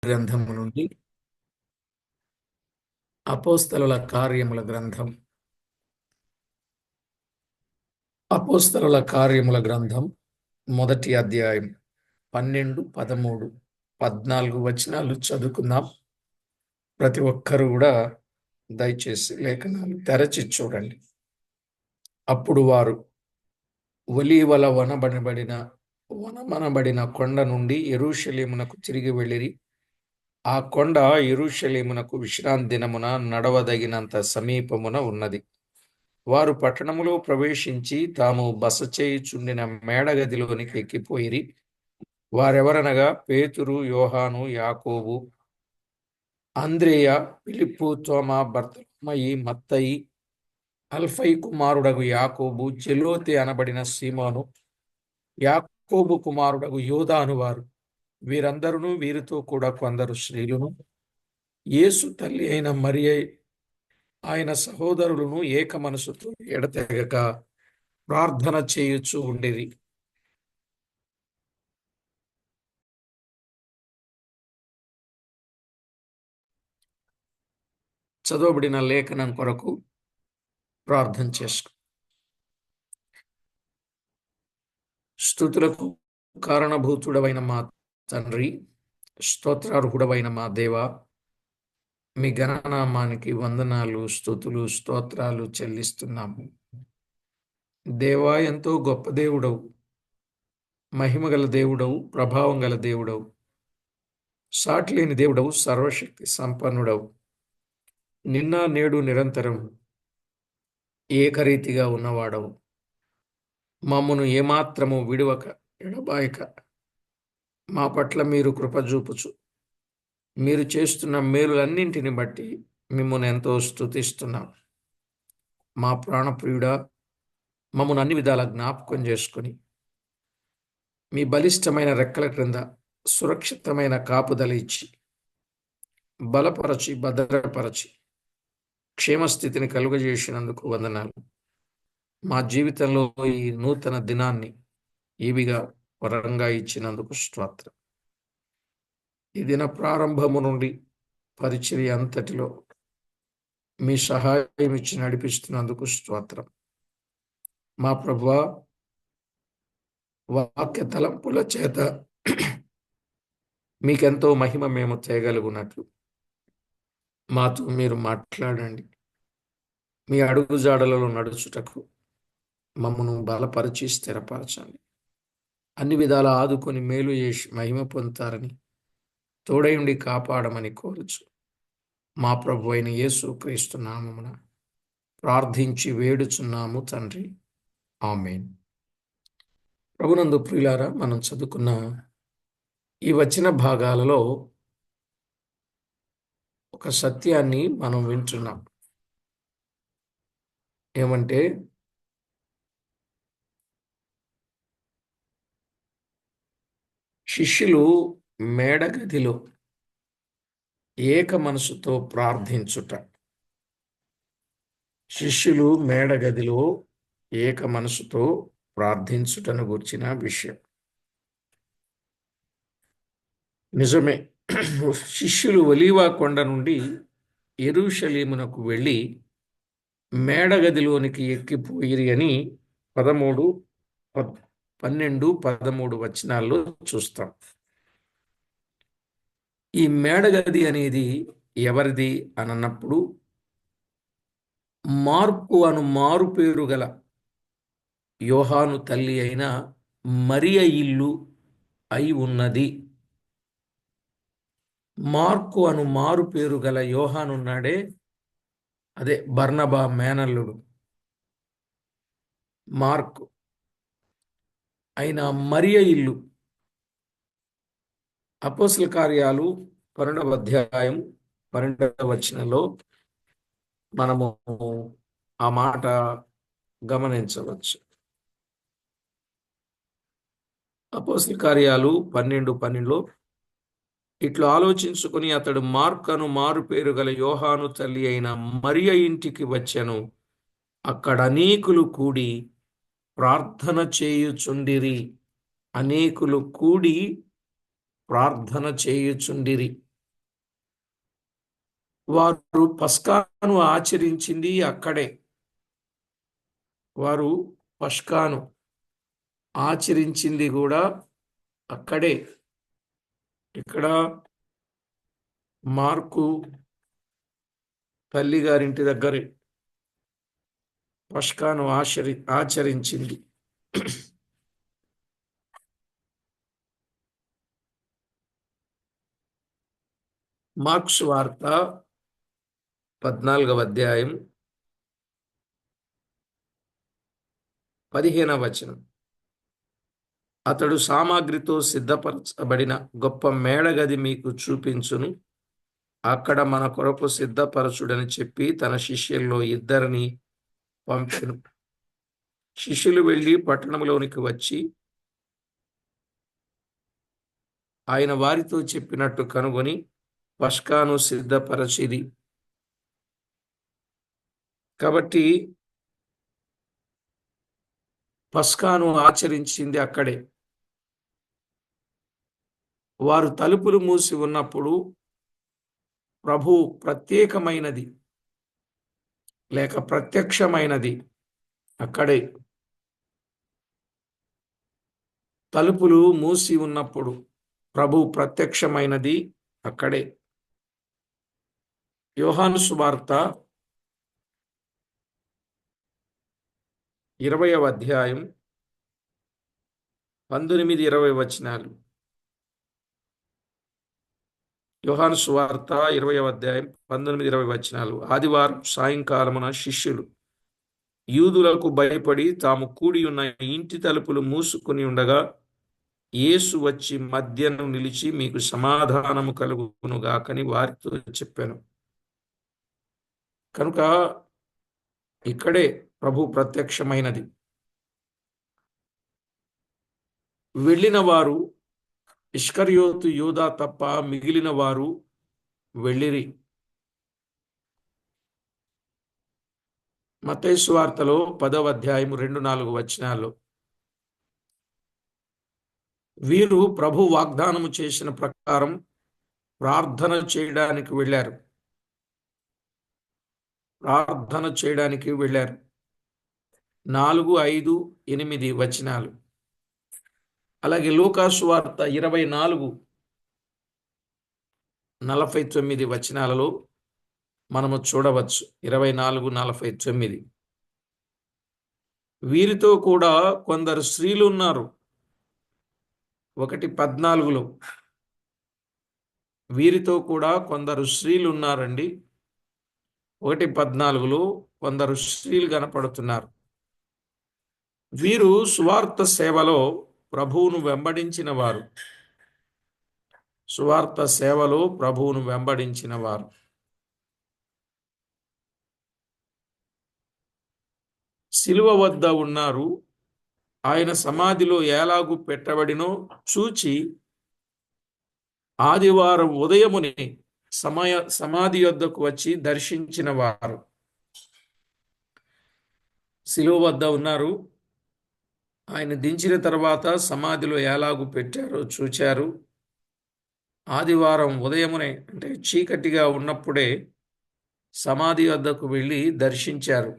గ్రంథము నుండి అపోస్తలుల కార్యముల గ్రంథం అపోస్తలుల కార్యముల గ్రంథం మొదటి అధ్యాయం 12, 13, 14 వచనాలు చదువుకుందాం. ప్రతి ఒక్కరు కూడా దయచేసి లేఖనాలు తెరచి చూడండి. అప్పుడు వారు ఒలీవల వనమనబడిన కొండ నుండి యెరూషలేమునకు తిరిగి వెళ్ళిరి. ఆ కొండ యెరూషలేమునకు విశ్రాంతి దినమున నడవదగినంత సమీపమున ఉన్నది. వారు పట్టణములో ప్రవేశించి తాము బస చేయుచుండిన మేడగదిలోనికి ఎక్కిపోయిరి. వారెవరనగా పేతురు, యోహాను, యాకోబు, అంద్రేయ, ఫిలిప్పు, తోమా, బర్తలోమయి, మత్తయి, అల్ఫై కుమారుడగు యాకోబు, జెలోతే అనబడిన సీమోను, యాకోబు కుమారుడగు యోదా అనువారు. వీరందరూ వీరితో కూడా కొందరు స్త్రీలును, యేసు తల్లి అయిన మరియ, ఆయన సహోదరులను ఏక మనసుతో ఎడతెగక ప్రార్థన చేయుచు ఉండిరి. చదవబడిన లేఖనం కొరకు ప్రార్థన చేసుకో. స్తుతులకు కారణభూతుడవైన మా తండ్రి, స్తోత్రార్హుడవైన మా దేవ, మీ ఘననామానికి వందనాలు, స్తుతులు, స్తోత్రాలు చెల్లిస్తున్నాము. దేవా, ఎంతో గొప్ప దేవుడవు, మహిమగల దేవుడవు, ప్రభావం గల దేవుడవు, సాటిలేని దేవుడవు, సర్వశక్తి సంపన్నుడవు. నిన్న నేడు నిరంతరం ఏకరీతిగా ఉన్నవాడవు. మమ్మను ఏమాత్రము విడువక ఎడబాయక మా పట్ల మీరు కృప చూపుచు మీరు చేస్తున్న మేలులన్నింటిని బట్టి మిమ్మల్ని ఎంతో స్తుతిస్తున్నాం. మా ప్రాణప్రియుడా, మమ్మను అన్ని విధాల జ్ఞాపకం చేసుకుని మీ బలిష్టమైన రెక్కల క్రింద సురక్షితమైన కాపుదల ఇచ్చి బలపరచి భద్రపరచి క్షేమస్థితిని కలుగజేసినందుకు వందనాలు. మా జీవితంలో ఈ నూతన దినాన్ని ఈవిగా వరంగా ఇచ్చినందుకు స్తోత్రం. ఈ దిన ప్రారంభము నుండి పరిచర్య అంతటిలో మీ సహాయం ఇచ్చి నడిపిస్తున్నందుకు స్తోత్రం. మా ప్రభువా, వాక్య తలంపుల చేత మీకెంతో మహిమ మేము తేగలుగునట్లు మాతో మీరు మాట్లాడండి. మీ అడుగుజాడలలో నడుచుటకు మమ్మను బలపరిచి స్థిరపరచండి. అన్ని విధాల ఆదుకొని మేలు చేసి మహిమ పొందుతారని తోడయుండి కాపాడమని కోరుచు మా ప్రభు అయిన యేసు క్రీస్తు నామమున ప్రార్థించి వేడుచున్నాము తండ్రి, ఆమేన్. ప్రభునందు ప్రియులారా, మనం చదువుకున్న ఈ వచన భాగాలలో ఒక సత్యాన్ని మనం వింటున్నాం. ఏమంటే, శిష్యులు మేడగదిలో ఏక మనసుతో ప్రార్థించుట. శిష్యులు మేడగదిలో ఏక మనసుతో ప్రార్థించుటను గుర్చిన విషయం నిజమే. శిష్యులు ఒలీవా కొండ నుండి యెరూషలేమునకు వెళ్ళి మేడగదిలోనికి ఎక్కిపోయిరి అని 12, 13 వచనాల్లో చూస్తాం. ఈ మేడగది అనేది ఎవరిది అని అన్నప్పుడు, మార్కు అను మారు పేరు గల యోహాను తల్లి అయిన మరియ ఇల్లు అయి ఉన్నది. మార్కు అను మారు పేరు గల యోహాను ఉన్నాడే, అదే బర్నబా మేనల్లుడు మార్కు అయిన మరియ ఇల్లు. అపోస్తల కార్యాలు 12వ అధ్యాయం 12వ వచనంలో మనము ఆ మాట గమనించవచ్చు. అపోస్తల కార్యాలు 12:12లో ఇట్లా ఆలోచించుకుని అతడు మార్కను మారు పేరు గల యోహాను తల్లి అయిన మరియ ఇంటికి వచ్చెను. అక్కడ అనేకులు కూడి ప్రార్థన చేయుచుండిరి. అనేకులు కూడి ప్రార్థన చేయుచుండిరి. వారు పస్కాను ఆచరించింది అక్కడే. వారు పస్కాను ఆచరించింది కూడా అక్కడే. ఇక్కడ మార్కు తల్లి గారింటి దగ్గరే పస్కాను ఆచరించింది. మార్క్స్ వార్త 14వ అధ్యాయం 15వ వచనం. అతడు సామాగ్రితో సిద్ధపరచబడిన గొప్ప మేడగది మీకు చూపించును, అక్కడ మన కొరకు సిద్ధపరచుడని చెప్పి తన శిష్యుల్లో ఇద్దరిని పంపెను. శిష్యులు వెళ్ళి పట్టణంలోనికి వచ్చి ఆయన వారితో చెప్పినట్టు కనుగొని పస్కాను సిద్ధపరచిరి. కాబట్టి పస్కాను ఆచరించింది అక్కడే. వారు తలుపులు మూసి ఉన్నప్పుడు ప్రభు ప్రత్యేకమైనది లేక ప్రత్యక్షమైనది అక్కడే. తలుపులు మూసి ఉన్నప్పుడు ప్రభు ప్రత్యక్షమైనది అక్కడే. యోహాను సువార్త 20వ అధ్యాయం 19-20 వచనాలు. యోహాను సువార్త 20వ అధ్యాయం 19-20 వచనాలు. ఆదివారం సాయంకాలమున శిష్యులు యూదులకు భయపడి తాము కూడి ఉన్న ఇంటి తలుపులు మూసుకుని ఉండగా యేసు వచ్చి మధ్యను నిలిచి మీకు సమాధానము కలుగునుగాకని వారితో చెప్పాను. కనుక ఇక్కడే ప్రభు ప్రత్యక్షమైనది. వెళ్ళిన వారు ఇష్కరియోతు యూదా తప్ప మిగిలిన వారు వెళ్ళిరి. మత్తయి సువార్తలో 10వ అధ్యాయం 2-4 వచనాల్లో వీరు ప్రభు వాగ్దానము చేసిన ప్రకారం ప్రార్థన చేయడానికి వెళ్ళారు. 4, 5, 8 వచనాలు. అలాగే లూకా సువార్త 24-49 వచనాలలో మనము చూడవచ్చు. 24-49. వీరితో కూడా కొందరు స్త్రీలు ఉన్నారు. 1:14 వీరితో కూడా కొందరు స్త్రీలు ఉన్నారండి. 1:14 కొందరు స్త్రీలు కనపడుతున్నారు. వీరు సువార్త సేవలో ప్రభువును వెంబడించిన వారు. సువార్త సేవలో ప్రభువును వెంబడించిన వారు. శిలువ వద్ద ఉన్నారు. ఆయన సమాధిలో ఎలాగు పెట్టబడినో చూచి ఆదివారం ఉదయముని సమాధి యొద్దకు వచ్చి దర్శించిన వారు. శిలువ వద్ద ఉన్నారు. ఆయన దించిన తర్వాత సమాధిలో ఎలాగు పెట్టారో చూచారు. ఆదివారం ఉదయమునే అంటే చీకటిగా ఉన్నప్పుడే సమాధి వద్దకు వెళ్ళి దర్శించారు.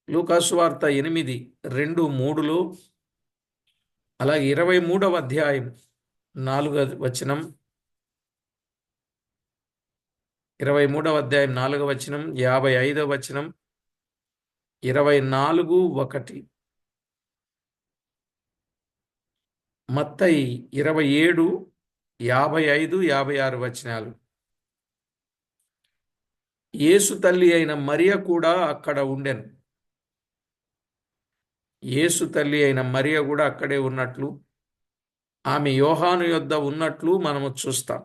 లూకా సువార్త 8:2-3 అలాగే 23వ అధ్యాయం 4వ వచనం, 23వ అధ్యాయం 4వ వచనం, 55వ వచనం, 24:1, మత్తయి 27, 55, 56 వచనాలు. యేసు తల్లి అయిన మరియ కూడా అక్కడ ఉండెను. యేసు తల్లి అయిన మరియ కూడా అక్కడే ఉన్నట్లు, ఆమె యోహాను యొద్ద ఉన్నట్లు మనము చూస్తాం.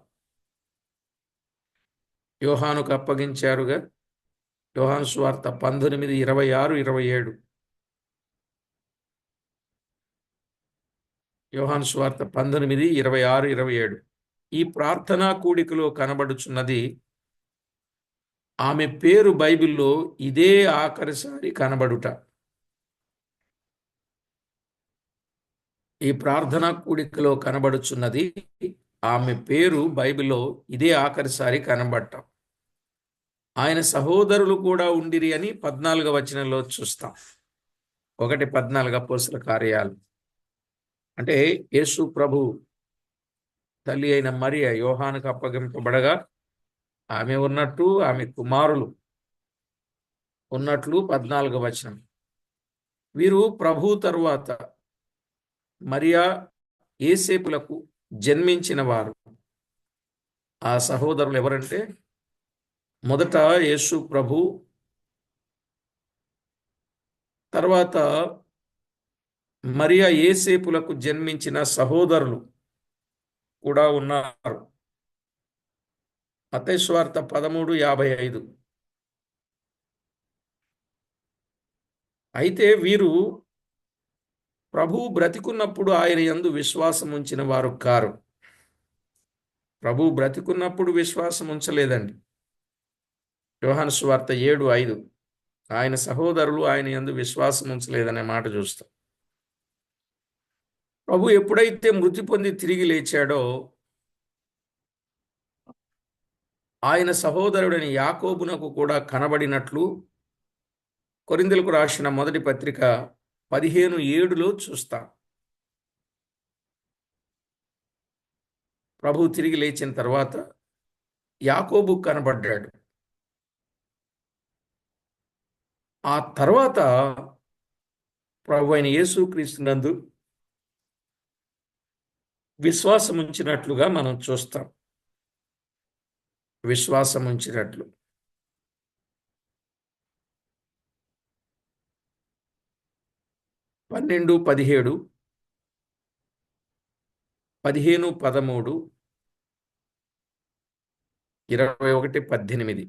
యోహానుకు అప్పగించారుగా. యోహాను సువార్త 19, 26, 27. యోహాను సువార్త 19, 26, 27. ఈ ప్రార్థనా కూడికలో కనబడుచున్నది ఆమె పేరు బైబిల్లో ఇదే ఆఖరిసారి కనబడుట. ఈ ప్రార్థనా కూడికలో కనబడుచున్నది ఆమె పేరు బైబిల్లో ఇదే ఆఖరిసారి కనబడటం. ఆయన సహోదరులు కూడా ఉండిరి అని 14వ వచనంలో చూస్తాం. 1:14 అపోస్తల కార్యాలు. అంటే యేసు ప్రభు తల్లి అయిన మరియ యోహానుకు అప్పగింపబడగా ఆమె ఉన్నట్టు, ఆమె కుమారులు ఉన్నట్లు 14వ వచనం. వీరు ప్రభు తరువాత మరియా యేసేపులకు జన్మించిన వారు. ఆ సహోదరులు ఎవరంటే, మొదట యేసు ప్రభు, తర్వాత మరియా యేసేపులకు జన్మించిన సహోదరులు కూడా ఉన్నారు. మత్తయి సువార్త 13:55. అయితే వీరు ప్రభువు బ్రతికున్నప్పుడు ఆయన యందు విశ్వాసం ఉంచిన వారు కారు. ప్రభువు బ్రతికున్నప్పుడు విశ్వాసం ఉంచలేదండి. యోహాను సువార్త 7:5. ఆయన సహోదరులు ఆయన యందు విశ్వాసం ఉంచలేదనే మాట చూస్తాం. ప్రభు ఎప్పుడైతే మృతి పొంది తిరిగి లేచాడో ఆయన సహోదరుడైన యాకోబునకు కూడా కనబడినట్లు కొరింథీయులకు రాసిన మొదటి పత్రిక 15:7లో చూస్తాం. ప్రభు తిరిగి లేచిన తర్వాత యాకోబు కనబడ్డాడు. ఆ తర్వాత ప్రభు అయిన యేసుక్రీస్తునందు విశ్వాసం ఉంచినట్లుగా మనం చూస్తాం. విశ్వాసం ఉంచినట్లు. 12:17, 15:13, 21:18.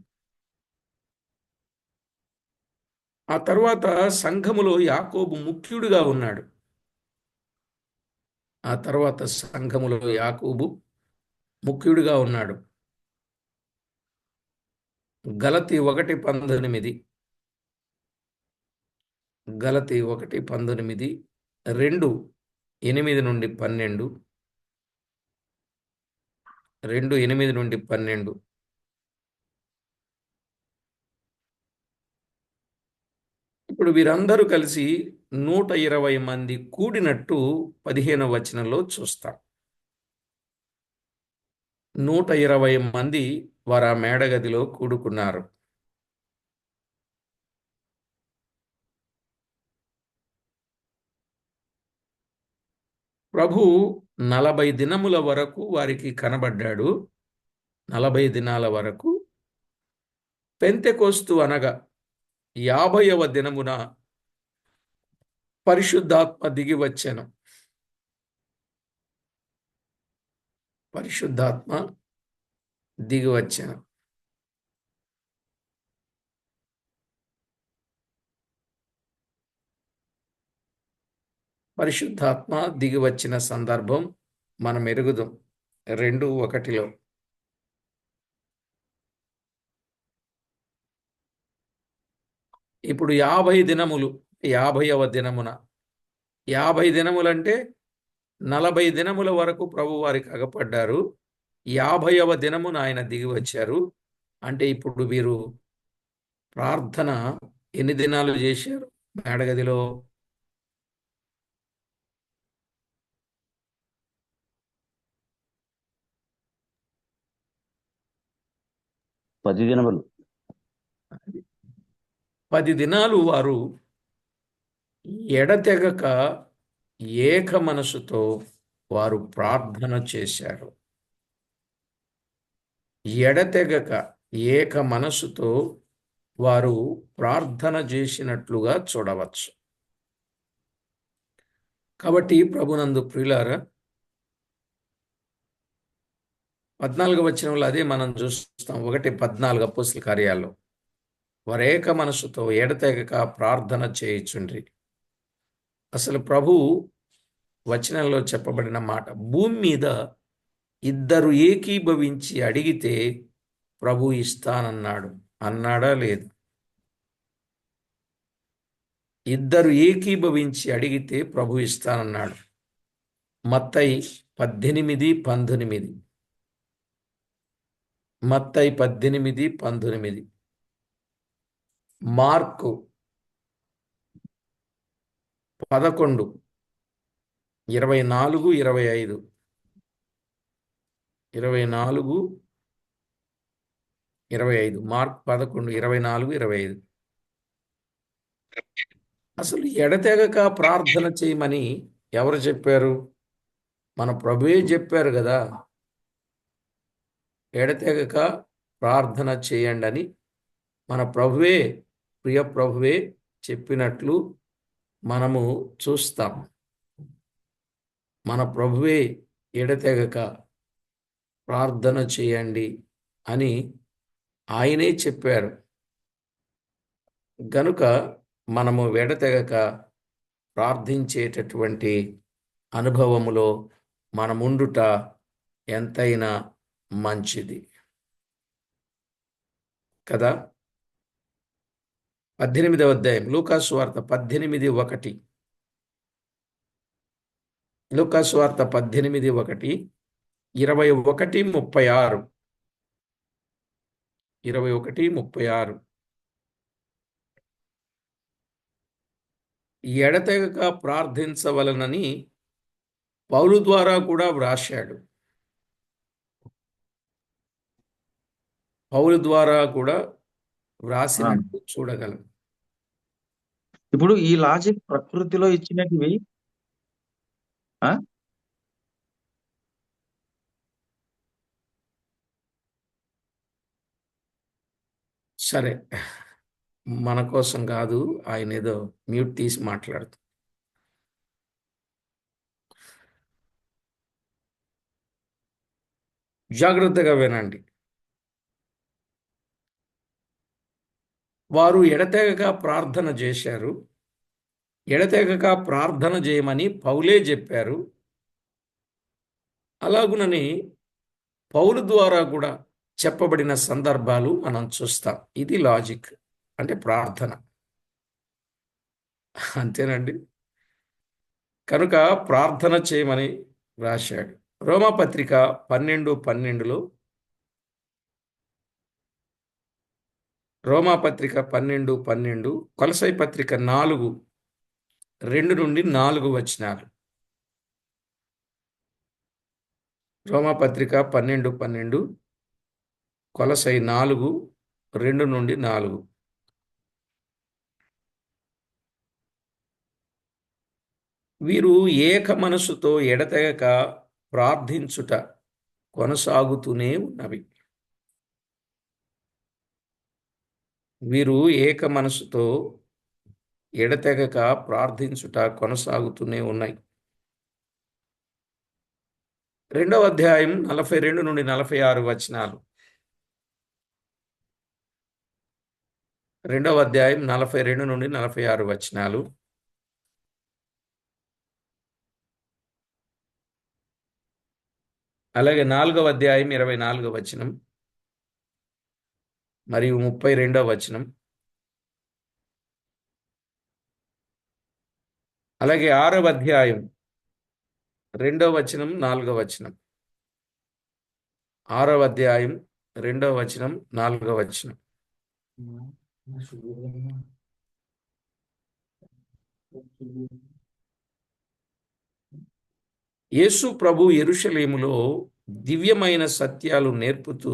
ఆ తర్వాత సంఘములో యాకోబు ముఖ్యుడిగా ఉన్నాడు. గలతీ 1:19, 2:8-12, 2:8-12. ఇప్పుడు వీరందరూ కలిసి 120 మంది కూడినట్టు 15వ వచనంలో చూస్తాం. 120 మంది వారు ఆ మేడగదిలో కూడుకున్నారు. ప్రభు 40 దినముల వరకు వారికి కనబడ్డాడు. 40 దినాల వరకు. పెంతెకొస్తు అనగా 50వ దినమున పరిశుద్ధాత్మ దిగి వచ్చెను. పరిశుద్ధాత్మ దిగి వచ్చెను. పరిశుద్ధాత్మ దిగి వచ్చిన సందర్భం మనం ఎరుగుదాం. 2:1. ఇప్పుడు 50 దినములు, 50వ దినమున, 50 దినములంటే 40 దినముల వరకు ప్రభు వారికి అగపడ్డారు. 50వ దినమున ఆయన దిగి వచ్చారు. అంటే ఇప్పుడు వీరు ప్రార్థన ఎన్ని దినాలు చేశారు మేడగదిలో? 10 దినములు. 10 దినాలు వారు ఎడతెగక ఏక మనసుతో వారు ప్రార్థన చేశారు. ఎడతెగక ఏక మనసుతో వారు ప్రార్థన చేసినట్లుగా చూడవచ్చు. కాబట్టి ప్రభునందు ప్రియులారా, 14వ వచనంలో అదే మనం చూస్తాం. 1:14 అపోస్తల కార్యాల్లో వారేక మనసుతో ఎడతెగక ప్రార్థన చేయుచుండ్రి. అసలు ప్రభు వచనంలో చెప్పబడిన మాట, భూమి మీద ఇద్దరు ఏకీభవించి అడిగితే ప్రభు ఇస్తానన్నాడు. అన్నాడా? లేదు. ఇద్దరు ఏకీభవించి అడిగితే ప్రభు ఇస్తానన్నాడు. మత్తయి 18, 19. మత్తయి 18, 19. మార్కు 11, 24, 25. 24, 25. మార్క్ 11, 24, 25. అసలు ఎడతెగక ప్రార్థన చేయమని ఎవరు చెప్పారు? మన ప్రభువే చెప్పారు కదా, ఎడతెగక ప్రార్థన చేయండి అని. మన ప్రభువే, ప్రియ ప్రభువే చెప్పినట్లు మనము చూస్తాం. మన ప్రభువే ఎడతెగక ప్రార్థన చేయండి అని ఆయనే చెప్పారు. గనుక మనము ఎడతెగక ప్రార్థించేటటువంటి అనుభవములో మనముండుట ఎంతైనా మంచిది కదా. 18వ అధ్యాయం లూకాసు వార్త 18:1. లూకాసు వార్త 18:1, 21:36. 21:36. ఎడతెగక ప్రార్థించవలనని పౌలు ద్వారా కూడా వ్రాశాడు. పౌలు ద్వారా కూడా వ్రాసినట్టు చూడగలం. ఇప్పుడు ఈ లాజిక్ ప్రకృతిలో ఇచ్చినటివి ఆ? సరే, మన కోసం కాదు, ఆయన ఏదో మ్యూట్ తీసి మాట్లాడుతూ. జాగ్రత్తగా వినండి. వారు ఎడతెగక ప్రార్థన చేశారు. ఎడతెగక ప్రార్థన చేయమని పౌలే చెప్పారు. అలాగునని పౌలు ద్వారా కూడా చెప్పబడిన సందర్భాలు మనం చూస్తాం. ఇది లాజిక్, అంటే ప్రార్థన. అంతేనండి. కనుక ప్రార్థన చేయమని రాశాడు. రోమాపత్రిక 12:12లో, రోమాపత్రిక 12:12, కొలసై పత్రిక 4:2-4 రోమాపత్రిక 12:12, కొలసై 4:2-4. వీరు ఏక మనసుతో ఎడతెగక ప్రార్థించుట కొనసాగుతూనే ఉన్నవి. వీరు ఏక మనసుతో ఎడతెగక ప్రార్థించుట కొనసాగుతూనే ఉన్నాయి. 2వ అధ్యాయం 42-46. 2వ అధ్యాయం 42-46. అలాగే 4వ అధ్యాయం 24 మరియు 32. అలాగే 6వ అధ్యాయం 2వ, 4. 6వ అధ్యాయం 2వ, 4. యేసు ప్రభు యెరూషలేములో దివ్యమైన సత్యాలు నేర్పుతూ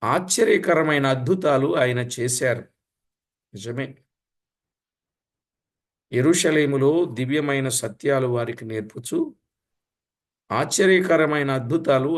ఆశ్చర్యకరమైన అద్భుతాలు ఆయన చేశారు. నిజమే, యెరూషలేములో దివ్యమైన సత్యాలు వారికి నేర్పుచు ఆశ్చర్యకరమైన అద్భుతాలు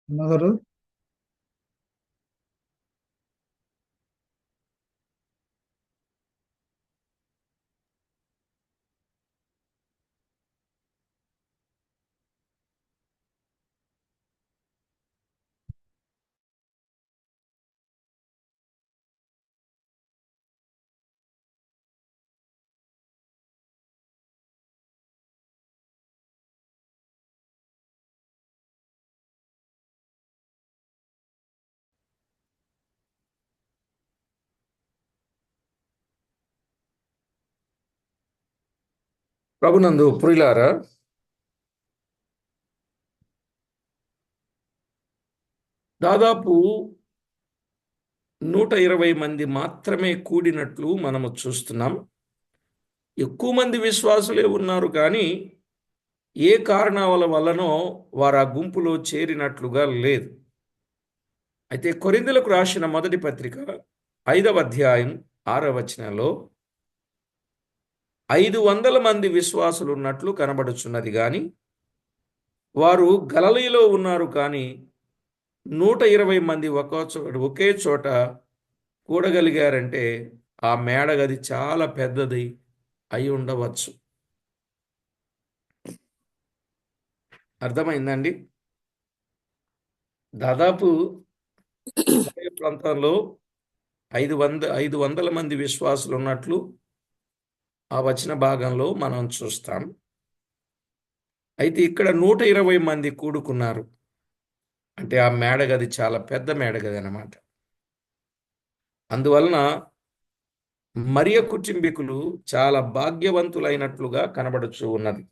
అన్నగారు ప్రభునందు ప్రియులారా, దాదాపు 120 మంది మాత్రమే కూడినట్లు మనము చూస్తున్నాం. ఎక్కువ మంది విశ్వాసులే ఉన్నారు కానీ ఏ కారణాల వల్లనో వారు ఆ గుంపులో చేరినట్లుగా లేదు. అయితే కొరింథీయులకు రాసిన మొదటి పత్రిక 5వ అధ్యాయం 6వ వచనంలో 500 మంది విశ్వాసులు ఉన్నట్లు కనబడుచున్నది కానీ వారు గలిలయలో ఉన్నారు కానీ 120 మంది ఒకే చోట కూడగలిగారంటే ఆ మేడగది చాలా పెద్దది అయి ఉండవచ్చు. అర్థమైందండి? దాదాపు ప్రాంతంలో 500 మంది విశ్వాసులు ఉన్నట్లు ఆ వచన భాగంలో మనం చూస్తాం. అయితే ఇక్కడ 120 మంది కూడుకున్నారు అంటే ఆ మేడగది చాలా పెద్ద మేడగది అన్నమాట. అందువలన మరియ కుటుంబీకులు చాలా భాగ్యవంతులైనట్లుగా కనబడుచు ఉన్నది.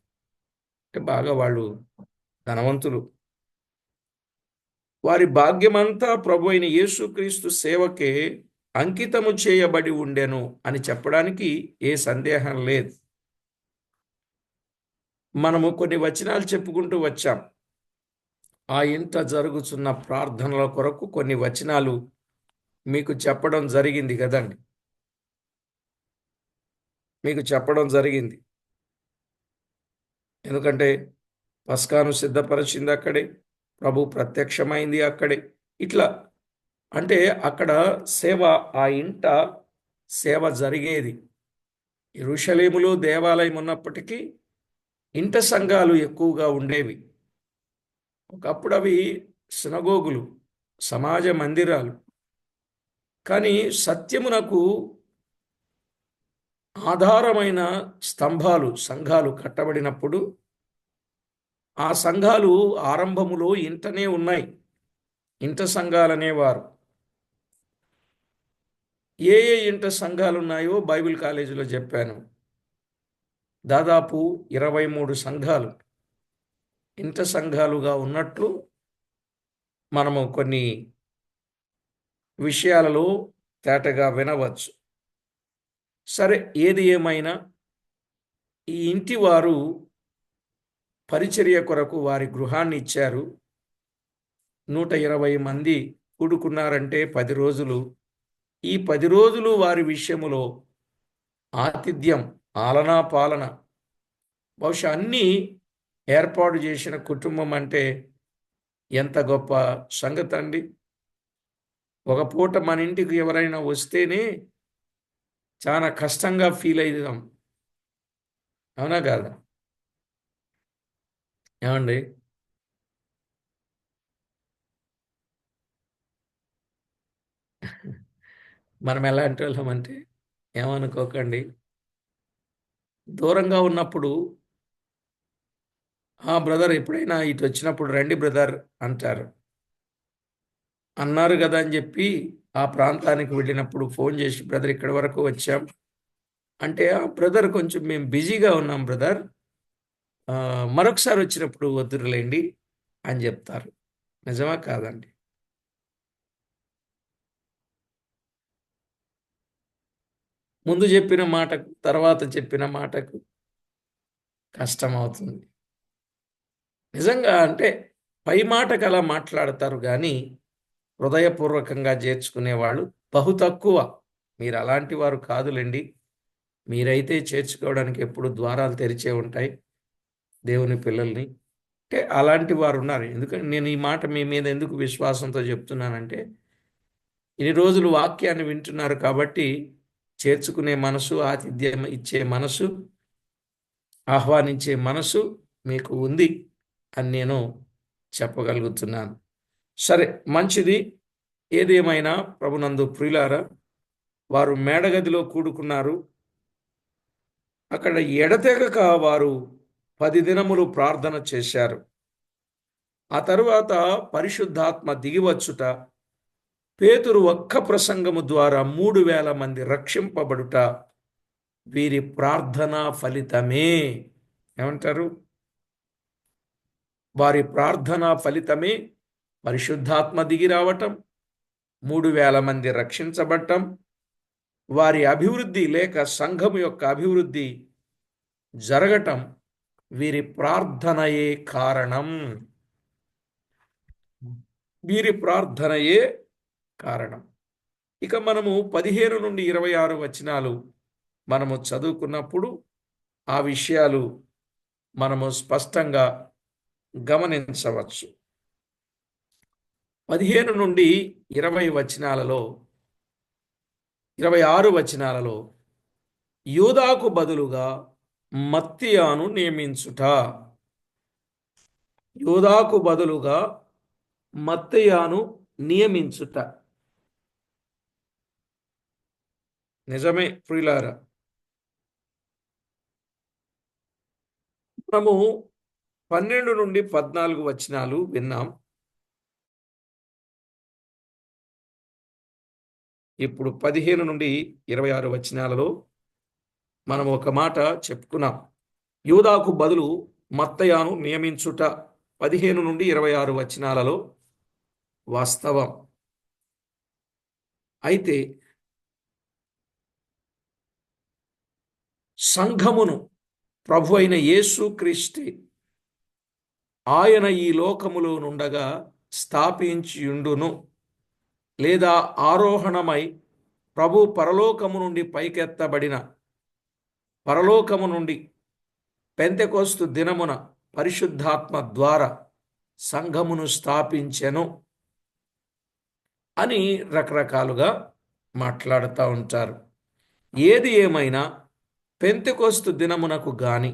అంటే బాగా వాళ్ళు ధనవంతులు. వారి భాగ్యమంతా ప్రభు అయిన యేసుక్రీస్తు సేవకే అంకితము చేయబడి ఉండెను అని చెప్పడానికి ఏ సందేహం లేదు. మనము కొన్ని వచనాలు చెప్పుకుంటూ వచ్చాం. ఆ ఇంట జరుగుతున్న ప్రార్థనల కొరకు కొన్ని వచనాలు మీకు చెప్పడం జరిగింది కదండి. మీకు చెప్పడం జరిగింది. ఎందుకంటే పస్కాను సిద్ధపరిచింది అక్కడే, ప్రభు ప్రత్యక్షమైంది అక్కడే. ఇట్లా అంటే అక్కడ సేవ, ఆ ఇంట సేవ జరిగేది. యెరూషలేములో దేవాలయం ఉన్నప్పటికీ ఇంట సంఘాలు ఎక్కువగా ఉండేవి. ఒకప్పుడు అవి సినగోగులు, సమాజ మందిరాలు. కానీ సత్యమునకు ఆధారమైన స్తంభాలు, సంఘాలు కట్టబడినప్పుడు ఆ సంఘాలు ఆరంభములో ఇంటనే ఉన్నాయి. ఇంట సంఘాలనేవారు. ఏ ఇంట సంఘాలు ఉన్నాయో బైబిల్ కాలేజీలో చెప్పాను. దాదాపు 23 సంఘాలు ఇంట సంఘాలుగా ఉన్నట్లు మనము కొన్ని విషయాలలో తేటగా వినవచ్చు. సరే, ఏది ఏమైనా ఈ ఇంటి వారు పరిచర్య కొరకు వారి గృహాన్ని ఇచ్చారు. 120 మంది కూడుకున్నారంటే 10 రోజులు. ఈ 10 రోజులు వారి విషయములో ఆతిథ్యం, ఆలనా పాలన, బహుశా అన్నీ ఏర్పాటు చేసిన కుటుంబం అంటే ఎంత గొప్ప సంగతి అండి. ఒక పూట మన ఇంటికి ఎవరైనా వస్తేనే చాలా కష్టంగా ఫీల్ అవుతాం. అవునా కాదా? ఏమండి? మనం ఎలాంటి వాళ్ళం అంటే, ఏమనుకోకండి, దూరంగా ఉన్నప్పుడు బ్రదర్ ఎప్పుడైనా ఇటు వచ్చినప్పుడు రండి బ్రదర్ అంటారు. అన్నారు కదా అని చెప్పి ఆ ప్రాంతానికి వెళ్ళినప్పుడు ఫోన్ చేసి బ్రదర్ ఇక్కడి వరకు వచ్చాం అంటే, ఆ బ్రదర్ కొంచెం మేము బిజీగా ఉన్నాం బ్రదర్, మరొకసారి వచ్చినప్పుడు వద్దురులేండి అని చెప్తారు. నిజమా కాదండి? ముందు చెప్పిన మాటకు తర్వాత చెప్పిన మాటకు కష్టమవుతుంది. నిజంగా అంటే పై మాటకు అలా మాట్లాడతారు కానీ హృదయపూర్వకంగా చేర్చుకునేవాళ్ళు బహు తక్కువ. మీరు అలాంటి వారు కాదులేండి. మీరైతే చేర్చుకోవడానికి ఎప్పుడు ద్వారాలు తెరిచే ఉంటాయి దేవుని పిల్లల్ని. అంటే అలాంటి వారు ఉన్నారు. ఎందుకంటే నేను ఈ మాట మీ మీద ఎందుకు విశ్వాసంతో చెప్తున్నానంటే, ఇన్ని రోజులు వాక్యాన్ని వింటున్నారు కాబట్టి చేర్చుకునే మనసు, ఆతిథ్యం ఇచ్చే మనసు, ఆహ్వానించే మనసు మీకు ఉంది అని నేను చెప్పగలుగుతున్నాను. సరే, మంచిది. ఏదేమైనా ప్రభునందు ప్రియులారా, వారు మేడగదిలో కూడుకున్నారు. అక్కడ ఎడతెగక వారు 10 దినములు ప్రార్థన చేశారు. ఆ తరువాత పరిశుద్ధాత్మ దిగివచ్చుట, పేతురు ఒక్క ప్రసంగము ద్వారా 3,000 మంది రక్షింపబడుట వీరి ప్రార్థన ఫలితమే. ఏమంటారు? వారి ప్రార్థన ఫలితమే పరిశుద్ధాత్మ దిగి రావటం, 3,000 మంది రక్షించబడటం, వారి అభివృద్ధి లేక సంఘము యొక్క అభివృద్ధి జరగటం వీరి ప్రార్థనయే కారణం. వీరి ప్రార్థనయే కారణం. ఇక మనము 15 నుండి 26 వచనాలు మనము చదువుకున్నప్పుడు ఆ విషయాలు మనము స్పష్టంగా గమనించవచ్చు. 15 నుండి 20 వచనాలలో 26 వచనాలలో యూదాకు బదులుగా మత్తీయాను నియమించుట, యూదాకు బదులుగా మత్తీయాను నియమించుట. నిజమే ప్రియులారా, మనము 12 నుండి 14 వచనాలు విన్నాం. ఇప్పుడు 15 నుండి 26 వచనాలలో మనం ఒక మాట చెప్పుకున్నాం. యూదాకు బదులు మత్తయాను నియమించుట 15 నుండి 26 వచనాలలో వాస్తవం. అయితే సంఘమును ప్రభు అయిన యేసుక్రీస్తు ఆయన ఈ లోకములో నుండగా స్థాపించియుండును, లేదా ఆరోహణమై ప్రభు పరలోకము నుండి పైకెత్తబడిన పరలోకము నుండి పెంతెకొస్తు దినమున పరిశుద్ధాత్మ ద్వారా సంఘమును స్థాపించెను అని రకరకాలుగా మాట్లాడుతూ ఉంటారు. ఏది ఏమైనా పెంతెకొస్తు దినమునకు గాని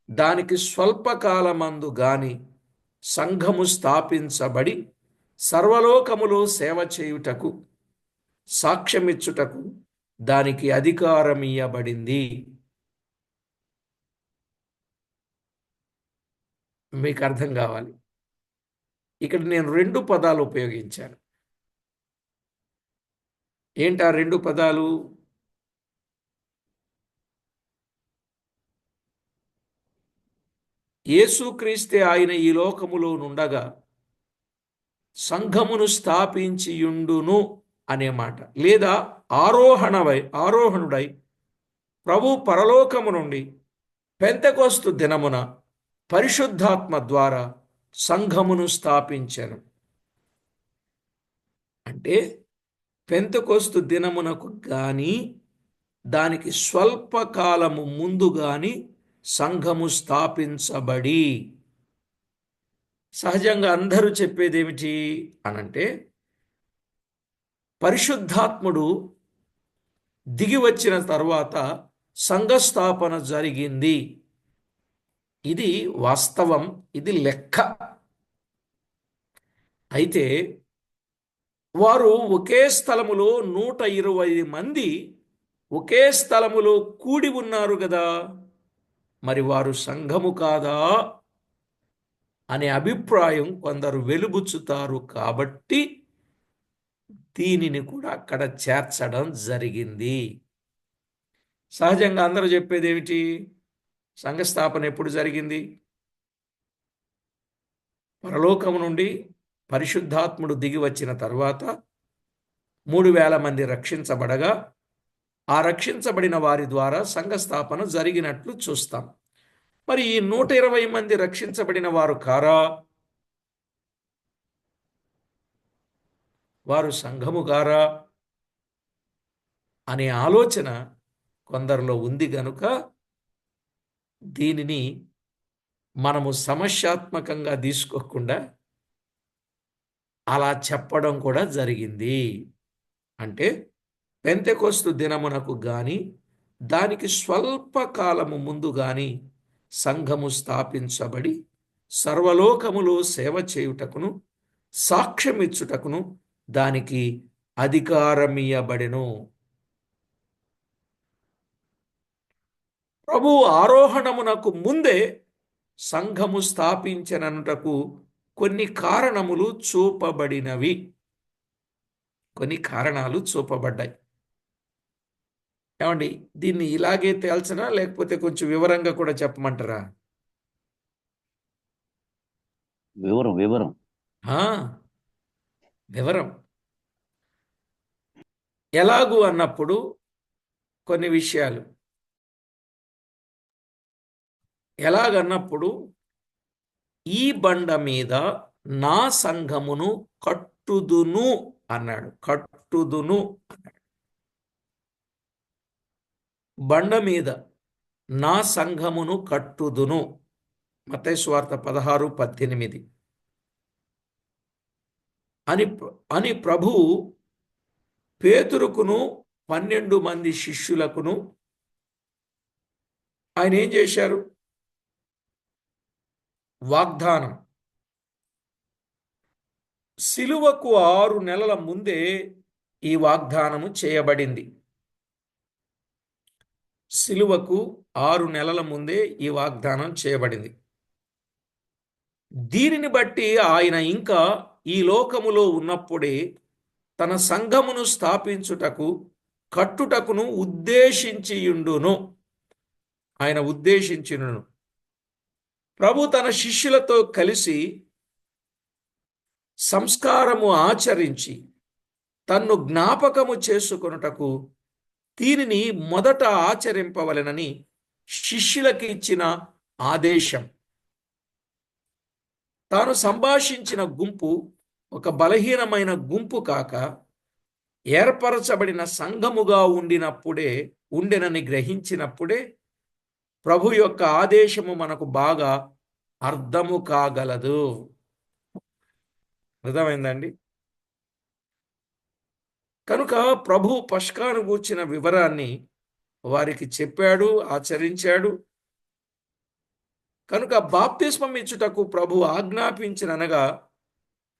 దానికి స్వల్పకాలమందు గాని సంఘము స్థాపించబడి సర్వలోకములో సేవ చేయుటకు, సాక్ష్యమిచ్చుటకు దానికి అధికారం ఇయ్యబడింది. మీకు అర్థం కావాలి. ఇక్కడ నేను 2 పదాలు ఉపయోగించాను. ఏంటా 2 పదాలు? యేసుక్రీస్తే ఆయన ఈ లోకములో నుండగా సంఘమును స్థాపించియుండును అనే మాట, లేదా ఆరోహణుడై ప్రభు పరలోకము నుండి పెంతెకొస్తు దినమున పరిశుద్ధాత్మ ద్వారా సంఘమును స్థాపించెను. అంటే పెంతెకొస్తు దినమునకు గాని దానికి స్వల్పకాలము ముందు గాని సంఘము స్థాపించబడి, సహజంగా అందరూ చెప్పేది ఏమిటి అనంటే, పరిశుద్ధాత్ముడు దిగి వచ్చిన తర్వాత సంఘస్థాపన జరిగింది. ఇది వాస్తవం, ఇది లెక్క. అయితే వారు ఒకే స్థలములో 120 మంది ఒకే స్థలములో కూడి ఉన్నారు కదా, మరి వారు సంఘము కాదా అనే అభిప్రాయం కొందరు వెలుబుచ్చుతారు. కాబట్టి దీనిని కూడా అక్కడ చేర్చడం జరిగింది. సహజంగా అందరూ చెప్పేది ఏమిటి? సంఘస్థాపన ఎప్పుడు జరిగింది? పరలోకము నుండి పరిశుద్ధాత్ముడు దిగి వచ్చిన తర్వాత 3,000 మంది రక్షించబడగా ఆ రక్షించబడిన వారి ద్వారా సంఘస్థాపన జరిగినట్లు చూస్తాం. మరి ఈ 120 మంది రక్షించబడిన వారు కారా? వారు సంఘము కారా అనే ఆలోచన కొందరిలో ఉంది గనుక దీనిని మనము సమస్యాత్మకంగా తీసుకోకుండా అలా చెప్పడం కూడా జరిగింది. అంటే పెంతెకొస్తు దినమునకు గాని దానికి స్వల్పకాలము ముందు గాని సంఘము స్థాపించబడి సర్వలోకములో సేవ చేయుటకును, సాక్ష్యమిచ్చుటకును దానికి అధికారమియ్యబడెను. ప్రభు ఆరోహణమునకు ముందే సంఘము స్థాపించననుటకు కొన్ని కారణములు చూపబడినవి, కొన్ని కారణాలు చూపబడ్డాయి. ఏమండి, దీన్ని ఇలాగే తేల్చనా లేకపోతే కొంచెం వివరంగా కూడా చెప్పమంటారా? వివరం వివరం. ఆ, వివరం ఎలాగూ అన్నప్పుడు కొన్ని విషయాలు ఎలాగన్నప్పుడు ఈ బండ మీద నా సంఘమును కట్టుదును అన్నాడు. కట్టుదును అన్నాడు. బండ మీద నా సంఘమును కట్టుదును. మత్తయి సువార్త 16:18 అని అని ప్రభువు పేతురుకును 12 మంది శిష్యులకును ఆయన ఏం చేశారు? వాగ్దానం. సిలువకు 6 నెలల ముందే ఈ వాగ్దానము చేయబడింది. సిలువకు 6 నెలల ముందే ఈ వాగ్దానం చేయబడింది. దీనిని బట్టి ఆయన ఇంకా ఈ లోకములో ఉన్నప్పుడే తన సంఘమును స్థాపించుటకు కట్టుటకును ఉద్దేశించియుండును. ఆయన ఉద్దేశించును. ప్రభు తన శిష్యులతో కలిసి సంస్కారము ఆచరించి తన్ను జ్ఞాపకము చేసుకొనుటకు దీనిని మొదట ఆచరింపవలెనని శిష్యులకి ఇచ్చిన ఆదేశం. తాను సంభాషించిన గుంపు ఒక బలహీనమైన గుంపు కాక ఏర్పరచబడిన సంఘముగా ఉండెనని గ్రహించినప్పుడే ప్రభు యొక్క ఆదేశము మనకు బాగా అర్థము కాగలదు. అర్థమైందండి? కనుక ప్రభు పస్కాను గూర్చిన వివరాన్ని వారికి చెప్పాడు, ఆచరించాడు. కనుక బాప్తిస్మం ఇచ్చుటకు ప్రభు ఆజ్ఞాపించిననగా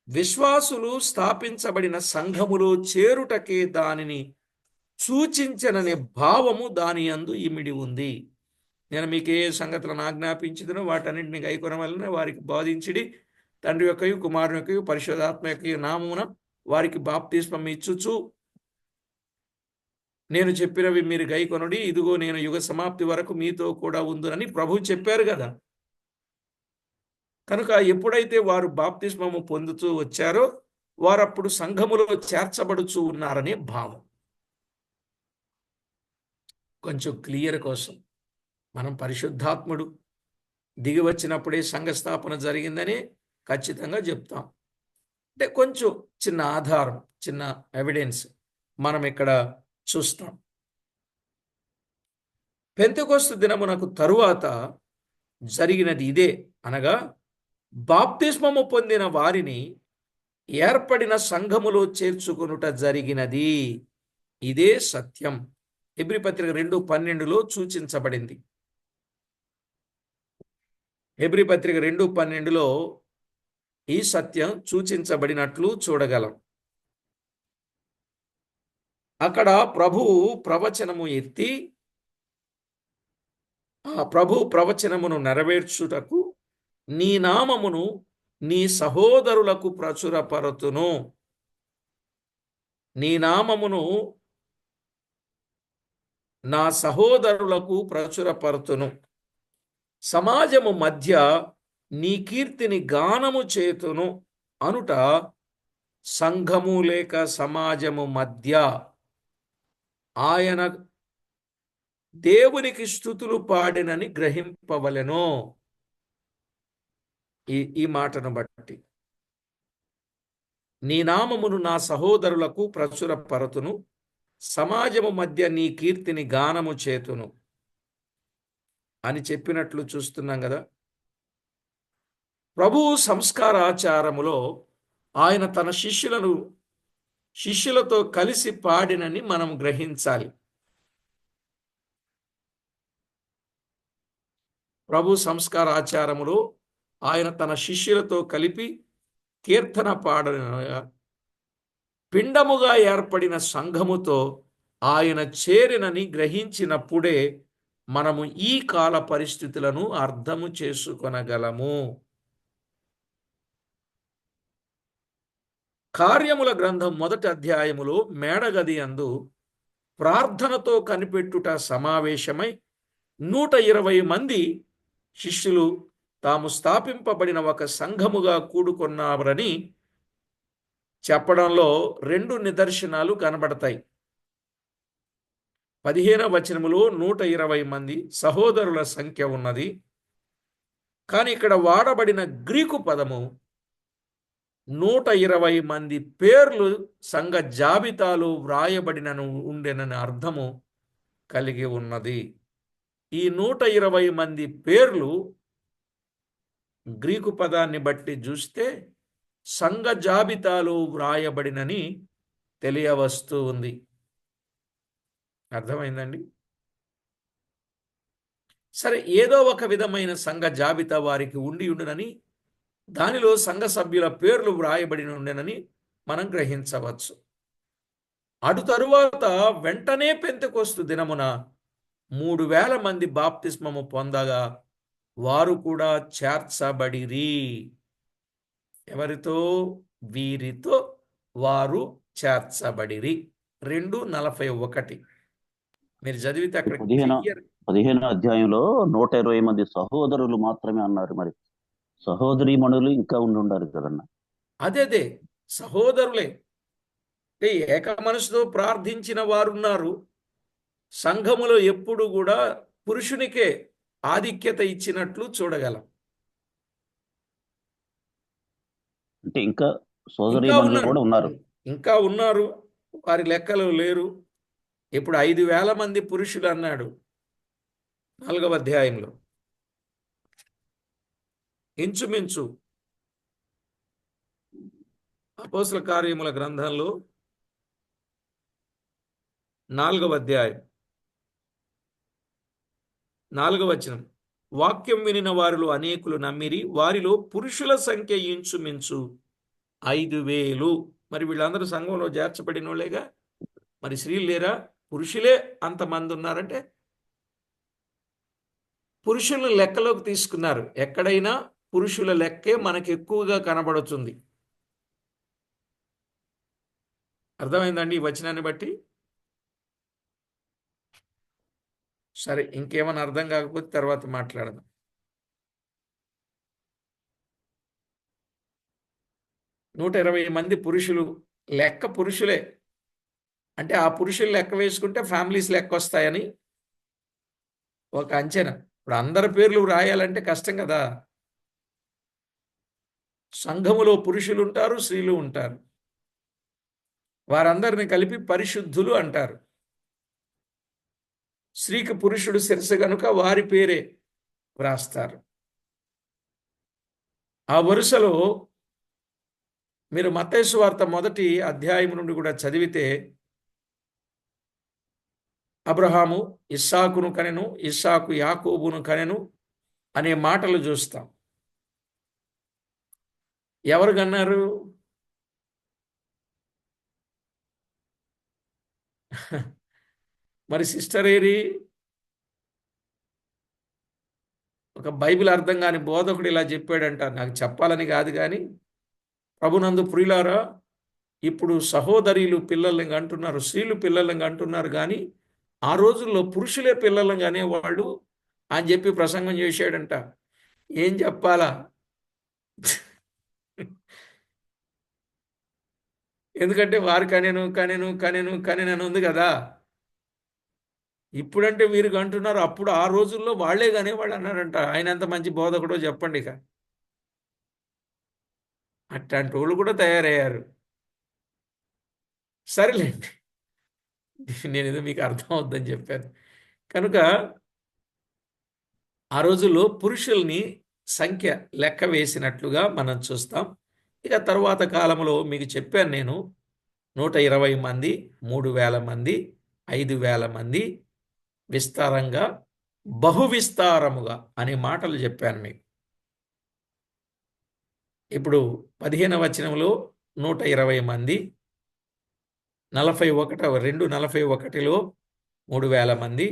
విశ్వాసులు స్థాపించబడిన సంఘములో చేరుటకే దానిని సూచించననే భావము దాని యందు ఇమిడి ఉంది. నేను మీకు ఏ సంగతులను ఆజ్ఞాపించిదనో వాటన్నింటిని గైకొన వలన వారికి బోధించిడి, తండ్రి యొక్కయు కుమారుని యొక్కయు పరిశుద్ధాత్మ యొక్క నామమున వారికి బాప్తిస్మం ఇచ్చుచు నేను చెప్పినవి మీరు గైకొనుడి, ఇదిగో నేను యుగ సమాప్తి వరకు మీతో కూడా ఉందునని ప్రభు చెప్పారు కదా. కనుక ఎప్పుడైతే వారు బాప్తిస్మము పొందుతూ వచ్చారో వారప్పుడు సంఘములో చేర్చబడుచూ ఉన్నారనే భావం. కొంచెం క్లియర్ కోసం మనం పరిశుద్ధాత్ముడు దిగి వచ్చినప్పుడే సంఘ స్థాపన జరిగిందని ఖచ్చితంగా చెప్తాం. అంటే కొంచెం చిన్న ఆధారం, చిన్న ఎవిడెన్స్ మనం ఇక్కడ చూస్తాం. పెంతెకొస్తు దినమునకు తరువాత జరిగినది ఇదే, అనగా బాప్తిస్మము పొందిన వారిని ఏర్పడిన సంఘములో చేర్చుకొనుట జరిగినది. ఇదే సత్యం. హెబ్రీ పత్రిక 2:12 సూచించబడింది. హెబ్రీ పత్రిక 2:12 ఈ సత్యం సూచించబడినట్లు చూడగలం. అక్కడ ప్రభువు ప్రవచనము ఎత్తి ఆ ప్రభు ప్రవచనమును నెరవేర్చుటకు నీ నామమును నీ సహోదరులకు ప్రచురపరతును. నీ నామమును నా సహోదరులకు ప్రచురపరతును. సమాజము మధ్య నీ కీర్తిని గానము చేతును అనుట సంఘము లేక సమాజము మధ్య ఆయన దేవునికి స్తుతులు పాడినని గ్రహింపవలెను. ఈ మాటను బట్టి నీ నామమును నా సహోదరులకు ప్రచురపరతును, సమాజము మధ్య నీ కీర్తిని గానము చేతును అని చెప్పినట్లు చూస్తున్నాం కదా. ప్రభువు సంస్కారాచారములో ఆయన తన శిష్యులతో కలిసి పాడినని మనం గ్రహించాలి. ప్రభు సంస్కారాచారములో ఆయన తన శిష్యులతో కలిపి కీర్తన పాడనగా పిండముగా ఏర్పడిన సంఘముతో ఆయన చేరినని గ్రహించినప్పుడే మనము ఈ కాల పరిస్థితులను అర్థము చేసుకొనగలము. కార్యముల గ్రంథం 1వ అధ్యాయములో మేడగది యందు ప్రార్థనతో కనిపెట్టుట సమావేశమై 120 మంది శిష్యులు తాము స్థాపింపబడిన ఒక సంఘముగా కూడుకున్నారని చెప్పడంలో 2 నిదర్శనాలు కనబడతాయి. 15వ వచనములో 120 మంది సహోదరుల సంఖ్య ఉన్నది. కానీ ఇక్కడ వాడబడిన గ్రీకు పదము 120 మంది పేర్లు సంఘ జాబితాలో వ్రాయబడిన ఉండెనని అర్థము కలిగి ఉన్నది. ఈ 120 మంది పేర్లు గ్రీకు పదాన్ని బట్టి చూస్తే సంఘ జాబితాలో వ్రాయబడినని తెలియవస్తూ ఉంది. అర్థమైందండి? సరే, ఏదో ఒక విధమైన సంఘ జాబితా వారికి ఉండునని, దానిలో సంఘ సభ్యుల పేర్లు వ్రాయబడి ఉండెనని మనం గ్రహించవచ్చు. అటు తరువాత వెంటనే పెంతెకొస్తు దినమున 3000 మంది బాప్తిస్మము పొందగా వారు కూడా చేర్చబడిరి. ఎవరితో? వీరితో వారు చేర్చబడిరి. 2:41 మీరు చదివితే అక్కడ 15వ అధ్యాయంలో 120 మంది సహోదరులు మాత్రమే అన్నారు. మరి సహోదరీమణులు ఇంకా ఉండారు కదన్న. అదే సహోదరులే. అంటే ఏక మనసుతో ప్రార్థించిన వారు ఉన్నారు. సంఘములో ఎప్పుడు కూడా పురుషునికే ఆధిక్యత ఇచ్చినట్లు చూడగలం. అంటే ఇంకా సోదరీమణులు కూడా ఉన్నారు. ఇంకా ఉన్నారు, వారి లెక్కలు లేరు. ఇప్పుడు 5,000 మంది పురుషులు అన్నాడు 4వ అధ్యాయంలో. ఇంచుమించు అపోస్తల కార్యముల గ్రంథంలో 4వ అధ్యాయం 4వ వచనం, వాక్యం వినిన వారిలో అనేకులు నమ్మిరి, వారిలో పురుషుల సంఖ్య ఇంచుమించు 5,000. మరి వీళ్ళందరూ సంఘంలో చేర్చబడిన వాళ్ళేగా. మరి స్త్రీలు లేరా? పురుషులే అంతమంది ఉన్నారంటే పురుషులను లెక్కలోకి తీసుకున్నారు. ఎక్కడైనా పురుషుల లెక్కే మనకు ఎక్కువగా కనబడుతుంది. అర్థమైందండి ఈ వచనాన్ని బట్టి? సరే, ఇంకేమైనా అర్థం కాకపోతే తర్వాత మాట్లాడదాం. నూట 120 మంది పురుషులు లెక్క పురుషులే. అంటే ఆ పురుషులు లెక్క వేసుకుంటే ఫ్యామిలీస్ లెక్క వస్తాయని ఒక అంచనా. ఇప్పుడు అందరి పేర్లు రాయాలంటే కష్టం కదా. సంఘములో పురుషులు ఉంటారు, స్త్రీలు ఉంటారు. వారందరిని కలిపి పరిశుద్ధులు అంటారు. స్త్రీకి పురుషుడు శిరస్సు గనుక వారి పేరే వ్రాస్తారు. ఆ వరుసలో మీరు మత్తయి సువార్త 1వ అధ్యాయం నుండి కూడా చదివితే అబ్రహాము ఇస్సాకును కనెను, ఇస్సాకు యాకోబును కనెను అనే మాటలు చూస్తాం. ఎవరు కన్నారు? మరి సిస్టర్ ఏరి? ఒక బైబిల్ అర్థం కాని బోధకుడు ఇలా చెప్పాడంట. నాకు చెప్పాలని కాదు కానీ, ప్రభునందు ప్రియులారా, ఇప్పుడు సహోదరీలు పిల్లల్ని అంటున్నారు, స్త్రీలు పిల్లల్ని అంటున్నారు, కానీ ఆ రోజుల్లో పురుషులే పిల్లల్ని అనేవాళ్ళు అని చెప్పి ప్రసంగం చేశాడంట. ఏం చెప్పాలా? ఎందుకంటే వారు కనెను కనెను కనెను కనెను అని ఉంది కదా. ఇప్పుడంటే వీరికి అంటున్నారు, అప్పుడు ఆ రోజుల్లో వాళ్లే కానీ వాళ్ళు అన్నారంట. ఆయన ఎంత మంచి బోధకుడో చెప్పండి. ఇక అట్లాంటి వాళ్ళు కూడా తయారయ్యారు. సరేలేండి, నేను ఏదో మీకు అర్థం అవుద్దని చెప్పాను. కనుక ఆ రోజుల్లో పురుషుల్ని సంఖ్య లెక్క వేసినట్లుగా మనం చూస్తాం. ఇక తర్వాత కాలంలో మీకు చెప్పాను నేను, 120 మంది, 3,000 మంది, 5,000 మంది, విస్తారంగా బహువిస్తారముగా అనే మాటలు చెప్పాను మీకు. ఇప్పుడు 15వ వచనంలో 120 మంది, 2:41లో 3,000 మంది.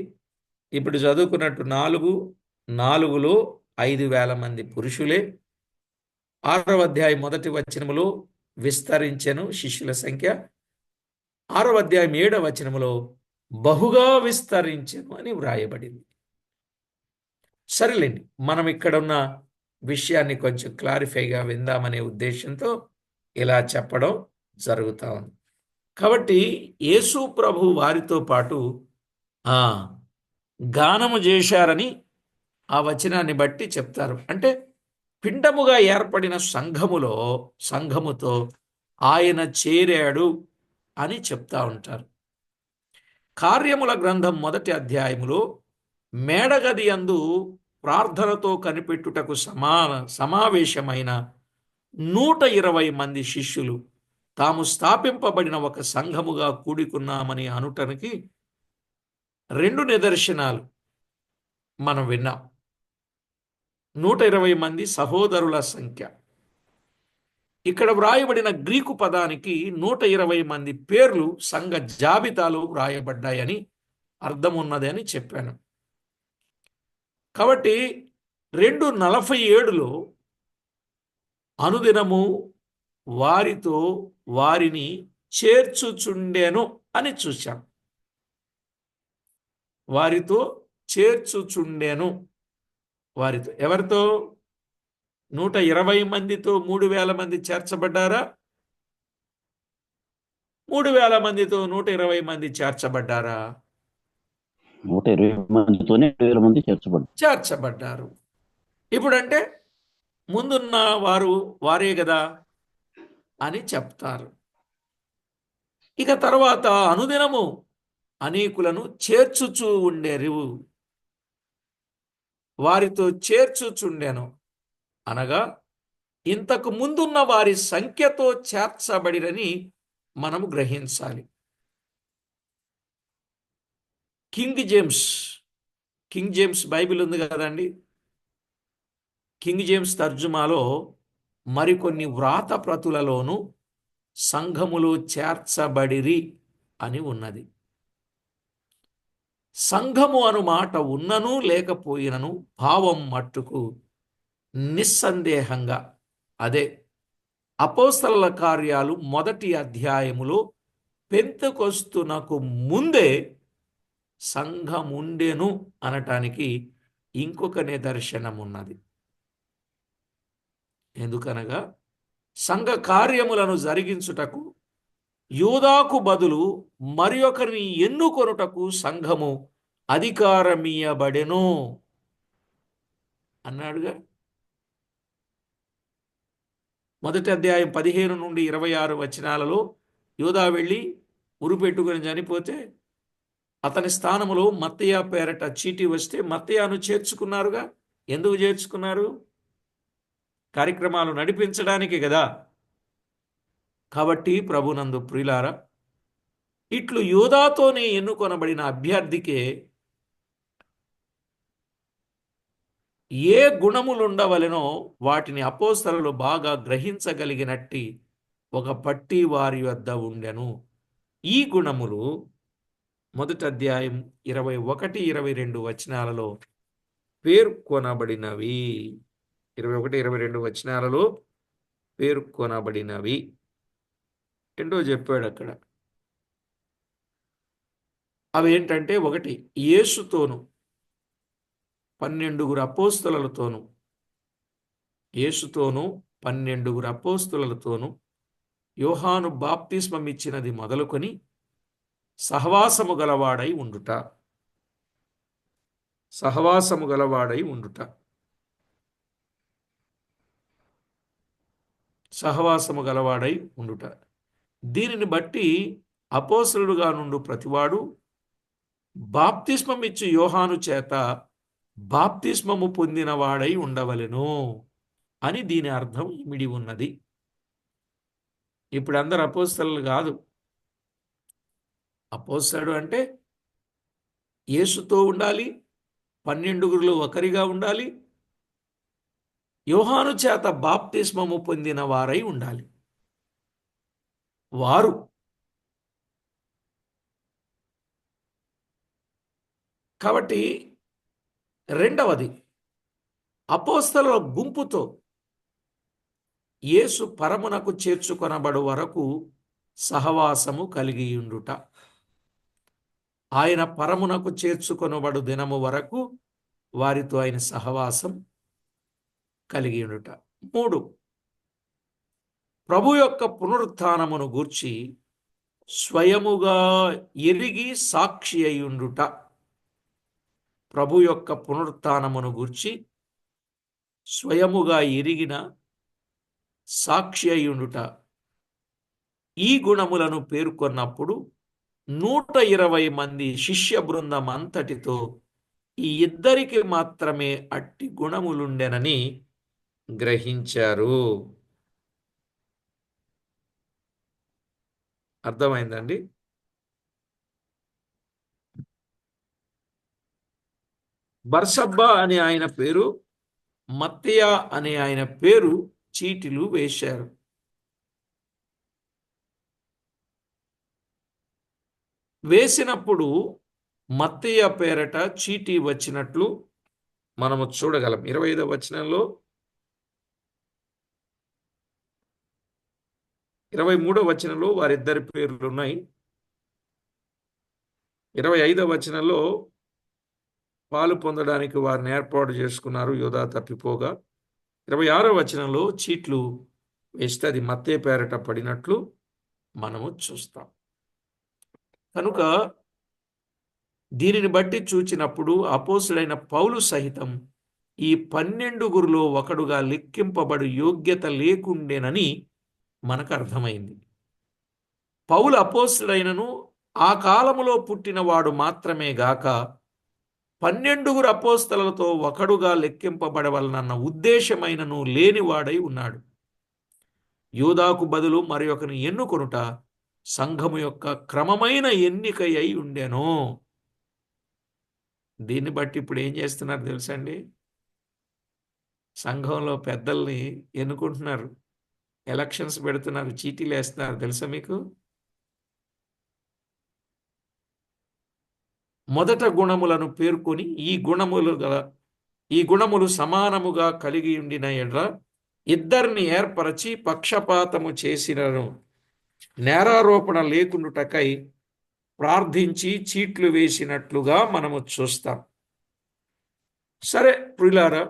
ఇప్పుడు చదువుకున్నట్టు 4:4లో 5,000 మంది పురుషులే. 6వ అధ్యాయం 1వ వచనములో విస్తరించెను శిష్యుల సంఖ్య. 6వ అధ్యాయం 7వ వచనములో బహుగా విస్తరించెను అని వ్రాయబడింది. సరేలేండి, మనం ఇక్కడ ఉన్న విషయాన్ని కొంచెం క్లారిఫైగా విందామనే ఉద్దేశంతో ఇలా చెప్పడం జరుగుతా ఉంది. కాబట్టి యేసు ప్రభు వారితో పాటు ఆ గానము చేశారని ఆ వచనాన్ని బట్టి చెప్తారు. అంటే పిండముగా ఏర్పడిన సంఘముతో ఆయన చేరాడు అని చెప్తా ఉంటారు. కార్యముల గ్రంథం 1వ అధ్యాయములో మేడగది యందు ప్రార్థనతో కనిపెట్టుటకు సమావేశమైన 120 మంది శిష్యులు తాము స్థాపింపబడిన ఒక సంఘముగా కూడుకున్నామని అనుటనికి 2 నిదర్శనాలు మనం విన్నాం. 120 మంది సహోదరుల సంఖ్య. ఇక్కడ వ్రాయబడిన గ్రీకు పదానికి 120 మంది పేర్లు సంఘ జాబితాలో వ్రాయబడ్డాయని అర్థం ఉన్నది అని చెప్పాను. కాబట్టి 2:47లో అనుదినము వారితో వారిని చేర్చుచుండెను అని చూశాం. వారితో చేర్చుచుండెను. వారితో ఎవరితో? 120 మందితో 3000 మంది చేర్చబడ్డారా? 3000 మందితో 120 మంది చేర్చబడ్డారా? 120 మందితోనే 2000 మంది చేర్చబడ్డారు. ఇప్పుడంటే ముందున్న వారే కదా అని చెప్తారు. ఇక తర్వాత అనుదినము అనేకులను చేర్చుచూ ఉండేరు. వారితో చేర్చుచుండెను అనగా ఇంతకు ముందున్న వారి సంఖ్యతో చేర్చబడిరని మనము గ్రహించాలి. కింగ్ జేమ్స్ బైబిల్ ఉంది కదండి. కింగ్ జేమ్స్ తర్జుమాలో మరికొన్ని వ్రాత ప్రతులలోనూ సంఘములో చేర్చబడిరి అని ఉన్నది. సంఘము అను మాట ఉన్నను లేకపోయినను భావం మట్టుకు నిస్సందేహంగా అదే అపోస్తలుల కార్యాలు 1వ అధ్యాయములో పెంతెకొస్తునకు ముందే సంఘముండెను అనటానికి ఇంకొక నిదర్శనం ఉన్నది. ఎందుకనగా సంఘ కార్యములను జరిగించుటకు యూదాకు బదులు మరి ఒకరిని ఎన్నుకొనుటకు సంఘము అధికారమియ్యబడెను అన్నాడుగా. 1వ అధ్యాయం 15 నుండి 26 వచనాలలో యూదా వెళ్ళి ఉరిపెట్టుకుని చనిపోతే అతని స్థానములో మత్తయ్య పేరట చీటీ వస్తే మత్తయ్యను చేర్చుకున్నారుగా. ఎందుకు చేర్చుకున్నారు? కార్యక్రమాలు నడిపించడానికి కదా. కాబట్టి ప్రభునందు ప్రియులారా, ఇట్లు యూదాతోనే ఎన్నుకొనబడిన అభ్యర్థికే ఏ గుణములుండవలెనో వాటిని అపోస్తలులు బాగా గ్రహించగలిగినట్టి ఒక పట్టి వారి వద్ద ఉండెను. ఈ గుణములు 1వ అధ్యాయం 21-22 వచనాలలో పేర్కొనబడినవి. 21-22 వచనాలలో పేర్కొనబడినవి. ఏంటో చెప్పాడు అక్కడ. అవి ఏంటంటే, 1 యేసుతోను 12 అపోస్తలులతోను, యేసుతోను 12 అపోస్తలులతోను యోహాను బాప్తిస్మం ఇచ్చినది మొదలుకొని సహవాసము గలవాడై ఉండుట. సహవాసము గలవాడై ఉండుట. సహవాసము గలవాడై ఉండుట. దీనిని బట్టి అపోస్తలుడుగా నుండు ప్రతివాడు బాప్తిస్మం ఇచ్చి యోహాను చేత బాప్తిస్మము పొందినవాడై ఉండవలెను అని దీని అర్థం ఇమిడి ఉన్నది. ఇప్పుడు అందరు అపోస్తలులు కాదు. అపోస్తలుడు అంటే యేసుతో ఉండాలి, 12గురిలో ఒకరిగా ఉండాలి, యోహాను చేత బాప్తిస్మము పొందిన వారై ఉండాలి. వారు కాబట్టి రెండవది, అపోస్తలుల గుంపుతో యేసు పరమునకు చేర్చుకొనబడు వరకు సహవాసము కలిగి ఉండుట. ఆయన పరమునకు చేర్చుకొనబడు దినము వరకు వారితో ఆయన సహవాసం కలిగి ఉండుట. 3, ప్రభు యొక్క పునరుత్థానమును గూర్చి స్వయముగా ఎరిగి సాక్షి అయ్యుండుట. ప్రభు యొక్క పునరుత్థానమును గూర్చి స్వయముగా ఎరిగిన సాక్షి అయ్యుండుట. ఈ గుణములను పేర్కొన్నప్పుడు 120 మంది శిష్య బృందం అంతటితో ఈ ఇద్దరికి మాత్రమే అట్టి గుణములుండెనని గ్రహించారు. అర్థమైందండి? బర్సబ్బా అనే ఆయన పేరు, మత్తయ్య అనే ఆయన పేరు చీటీలు వేశారు. వేసినప్పుడు మత్తయ్య పేరట చీటీ వచ్చినట్లు మనము చూడగలం. 25వ వచనంలో, 23వ వచనంలో వారిద్దరి పేర్లు ఉన్నాయి. 25వ వచనంలో పాలు పొందడానికి వారిని ఏర్పాటు చేసుకున్నారు, యూదా తప్పిపోగా. 26వ వచనంలో చీట్లు వేస్తే అది మత్తయ్య పేరట పడినట్లు మనము చూస్తాం. కనుక దీనిని బట్టి చూచినప్పుడు అపోస్తుడైన పౌలు సహితం ఈ 12గురిలో ఒకడుగా లెక్కింపబడు యోగ్యత లేకుండేనని మనకు అర్థమైంది. పౌలు అపోస్తుడైనను ఆ కాలములో పుట్టినవాడు మాత్రమే గాక 12గురు అపోస్తలతో ఒకడుగా లెక్కింపబడవలనన్న ఉద్దేశమైనను లేనివాడై ఉన్నాడు. యూదాకు బదులు మరి ఒకరిని ఎన్నుకొనుట సంఘము యొక్క క్రమమైన ఎన్నిక అయి ఉండెను. దీన్ని బట్టి ఇప్పుడు ఏం చేస్తున్నారు తెలుసండి? సంఘంలో పెద్దల్ని ఎన్నుకుంటున్నారు, ఎలక్షన్స్ పెడుతున్నారు, చీటీలు వేస్తున్నారు. తెలుసా మీకు? మొదట గుణములను పేర్కొని ఈ గుణములు సమానముగా కలిగి ఉండిన ఎడ్ల ఇద్దరిని ఏర్పరచి పక్షపాతము చేసినను నేరారోపణ లేకుండుటకై ప్రార్థించి చీట్లు వేసినట్లుగా మనము చూస్తాం. సరే ప్రియులారా,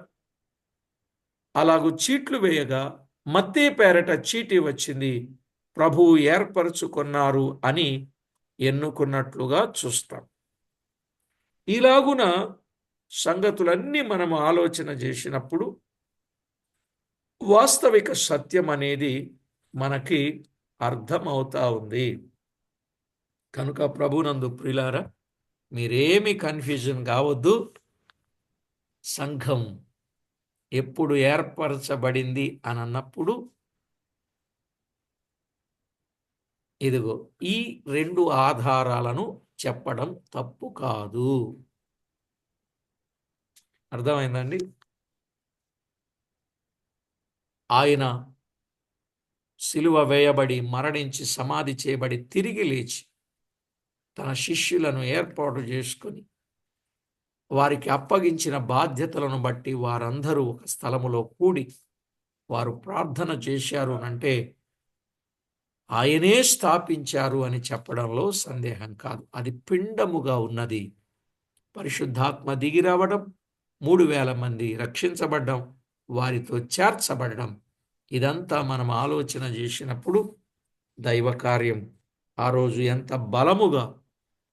అలాగూ చీట్లు వేయగా మత్తయి పేరట చీటీ వచ్చింది, ప్రభువు ఏర్పరచుకున్నారు అని ఎన్నుకున్నట్లుగా చూస్తాం. ఇలాగున సంగతులన్నీ మనము ఆలోచన చేసినప్పుడు వాస్తవిక సత్యం అనేది మనకి అర్థమవుతా ఉంది. కనుక ప్రభునందు ప్రియులారా, మీరేమి కన్ఫ్యూజన్ కావద్దు. సంఘం ఎప్పుడు ఏర్పరచబడింది అని అన్నప్పుడు ఇదిగో ఈ 2 ఆధారాలను చెప్పడం తప్పు కాదు. అర్థమైందండి? ఆయన సిలువ వేయబడి మరణించి సమాధి చేయబడి తిరిగి లేచి తన శిష్యులను ఏర్పాటు చేసుకొని వారికి అప్పగించిన బాధ్యతలను బట్టి వారందరూ ఒక స్థలములో కూడి వారు ప్రార్థన చేశారు అంటే ఆయనే స్థాపించారు అని చెప్పడంలో సందేహం కాదు. అది పిండముగా ఉన్నది. పరిశుద్ధాత్మ దిగి రావడం, 3000 మంది రక్షించబడ్డం, వారితో చేర్చబడడం, ఇదంతా మనం ఆలోచన చేసినప్పుడు దైవ కార్యం ఆ రోజు ఎంత బలముగా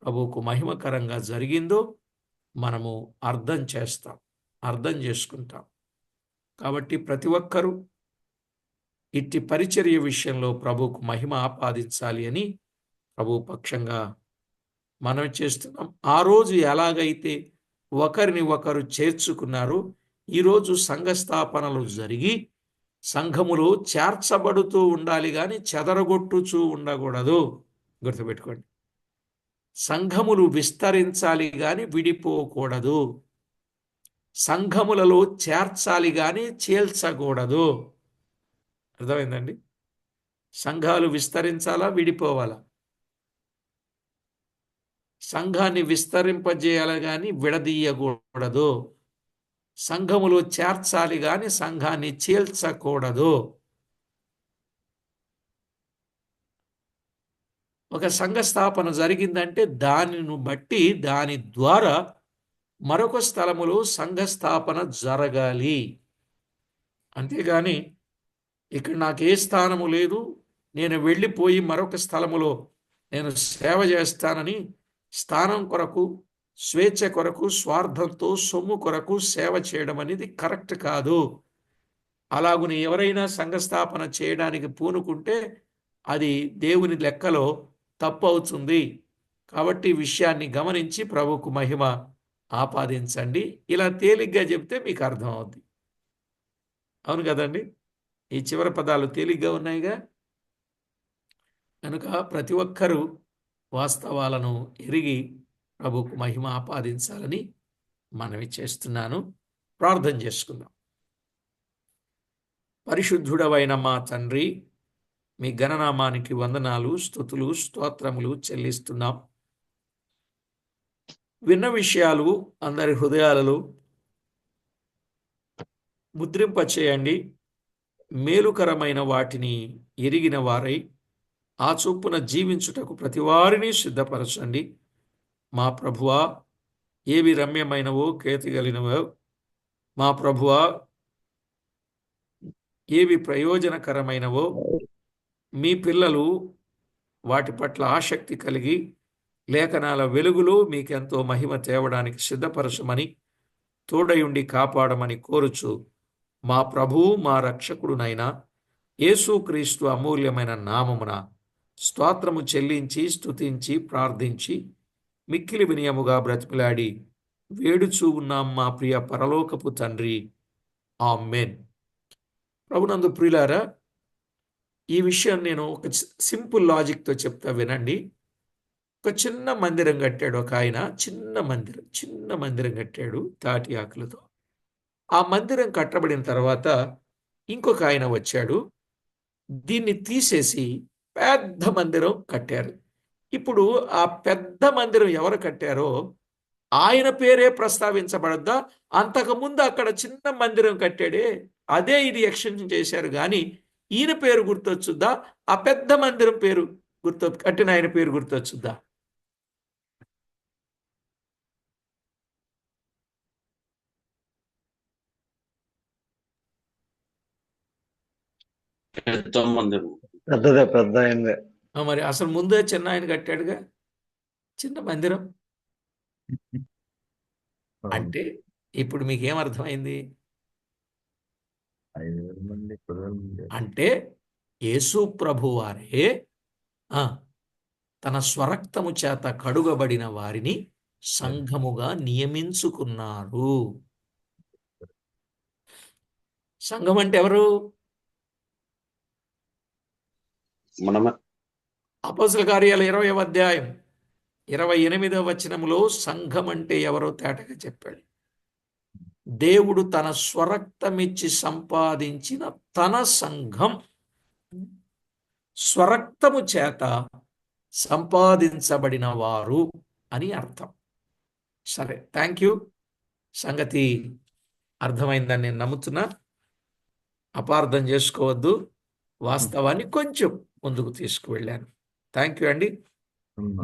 ప్రభువుకు మహిమకరంగా జరిగిందో మనము అర్థం చేసుకుంటాం. కాబట్టి ప్రతి ఒక్కరూ ఇట్టి పరిచర్య విషయంలో ప్రభువుకు మహిమ ఆపాదించాలి అని ప్రభు పక్షంగా మనం చేస్తున్నాం. ఆ రోజు ఎలాగైతే ఒకరిని ఒకరు చేర్చుకున్నారో ఈరోజు సంఘ స్థాపనలు జరిగి సంఘములో చేర్చబడుతూ ఉండాలి, కానీ చెదరగొట్టుచూ ఉండకూడదు. గుర్తుపెట్టుకోండి. సంఘములు విస్తరించాలి కానీ విడిపోకూడదు. సంఘములలో చేర్చాలి కానీ చీల్చకూడదు. అర్థమైందండి? సంఘాలు విస్తరించాలా, విడిపోవాలా? సంఘాన్ని విస్తరింపజేయాలి కానీ విడదీయకూడదు. సంఘములో చేర్చాలి కానీ సంఘాన్ని చీల్చకూడదు. ఒక సంఘ స్థాపన జరిగిందంటే దానిని బట్టి దాని ద్వారా మరొక స్థలములో సంఘ స్థాపన జరగాలి. అంతేగాని ఇక్కడ నాకు ఏ స్థానము లేదు, నేను వెళ్ళిపోయి మరొక స్థలములో నేను సేవ చేస్తానని స్థానం కొరకు, స్వేచ్ఛ కొరకు, స్వార్థంతో, సొమ్ము కొరకు సేవ చేయడం అనేది కరెక్ట్ కాదు. అలాగుని ఎవరైనా సంఘస్థాపన చేయడానికి పూనుకుంటే అది దేవుని లెక్కలో తప్పు అవుతుంది. కాబట్టి ఈ విషయాన్ని గమనించి ప్రభువుకు మహిమ ఆపాదించండి. ఇలా తేలిగ్గా చెప్తే మీకు అర్థం అవుద్ది. అవును కదండి? ఈ చివరి పదాలు తేలిగ్గా ఉన్నాయిగా. కనుక ప్రతి ఒక్కరూ వాస్తవాలను ఎరిగి ప్రభువుకు మహిమ ఆపాదించాలని మనవి చేస్తున్నాను. ప్రార్థన చేసుకుందాం. పరిశుద్ధుడవైన మా తండ్రి, మీ ఘననామానికి వందనాలు, స్తుతులు, స్తోత్రములు చెల్లిస్తున్నాం. విన్న విషయాలు అందరి హృదయాలలో ముద్రింపచేయండి. మేలుకరమైన వాటిని ఎరిగిన వారై ఆ చొప్పున జీవించుటకు ప్రతి వారిని సిద్ధపరచండి. మా ప్రభువా, ఏవి రమ్యమైనవో, కేతిగలినవో, మా ప్రభువా, ఏవి ప్రయోజనకరమైనవో మీ పిల్లలు వాటి పట్ల ఆసక్తి కలిగి లేఖనాల వెలుగులో మీకెంతో మహిమ తేవడానికి సిద్ధపరచమని, తోడయుండి కాపాడమని కోరుచు మా ప్రభువు మా రక్షకుడునైన యేసుక్రీస్తు అమూల్యమైన నామమున స్తోత్రము చెల్లించి స్తుతించి ప్రార్థించి మిక్కిలి వినయముగా బ్రతిమిలాడి వేడుచూ ఉన్నాం మా ప్రియ పరలోకపు తండ్రి. ఆమేన్. ప్రభునందు ప్రియులారా, ఈ విషయం నేను ఒక సింపుల్ లాజిక్తో చెప్తా వినండి. ఒక చిన్న మందిరం కట్టాడు ఒక ఆయన. చిన్న మందిరం కట్టాడు తాటి ఆకులతో. ఆ మందిరం కట్టబడిన తర్వాత ఇంకొక ఆయన వచ్చాడు, దీన్ని తీసేసి పెద్ద మందిరం కట్టారు. ఇప్పుడు ఆ పెద్ద మందిరం ఎవరు కట్టారో ఆయన పేరే ప్రస్తావించబడద్దా? అంతకుముందు అక్కడ చిన్న మందిరం కట్టాడే, అదే ఇది ఎక్స్టెన్షన్ చేశారు కానీ ఈయన పేరు గుర్తొచ్చుద్దా? ఆ పెద్ద మందిరం పేరు కట్టిన ఆయన పేరు గుర్తొచ్చుద్దా? పెద్ద అయిందే. మరి అసలు ముందే చిన్న ఆయన కట్టాడుగా చిన్న మందిరం. అంటే ఇప్పుడు మీకేమర్థమైంది? అంటే యేసు ప్రభు వారే తన స్వరక్తము చేత కడుగబడిన వారిని సంఘముగా నియమించుకున్నారు. సంఘం అంటే ఎవరు? మనమే. అపోస్తల కార్యాలు 20వ అధ్యాయం 28వ వచనములో సంఘం అంటే ఎవరో తేటగా చెప్పాడు. దేవుడు తన స్వరక్తమిచ్చి సంపాదించిన తన సంఘం, స్వరక్తము చేత సంపాదించబడిన వారు అని అర్థం. సరే, థ్యాంక్ యూ. సంగతి అర్థమైందని నేను నమ్ముతున్నా. అపార్థం చేసుకోవద్దు. వాస్తవాన్ని కొంచెం ముందుకు తీసుకువెళ్ళాను. థ్యాంక్ యూ అండి.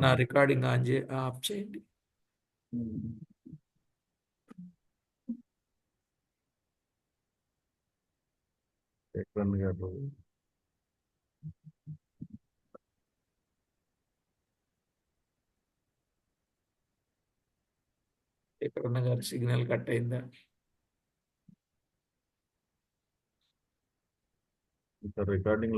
నా రికార్డింగ్ ఆఫ్ చేయండి. ఎక్కడున్న గారు సిగ్నల్ కట్ అయిందా? రికార్డింగ్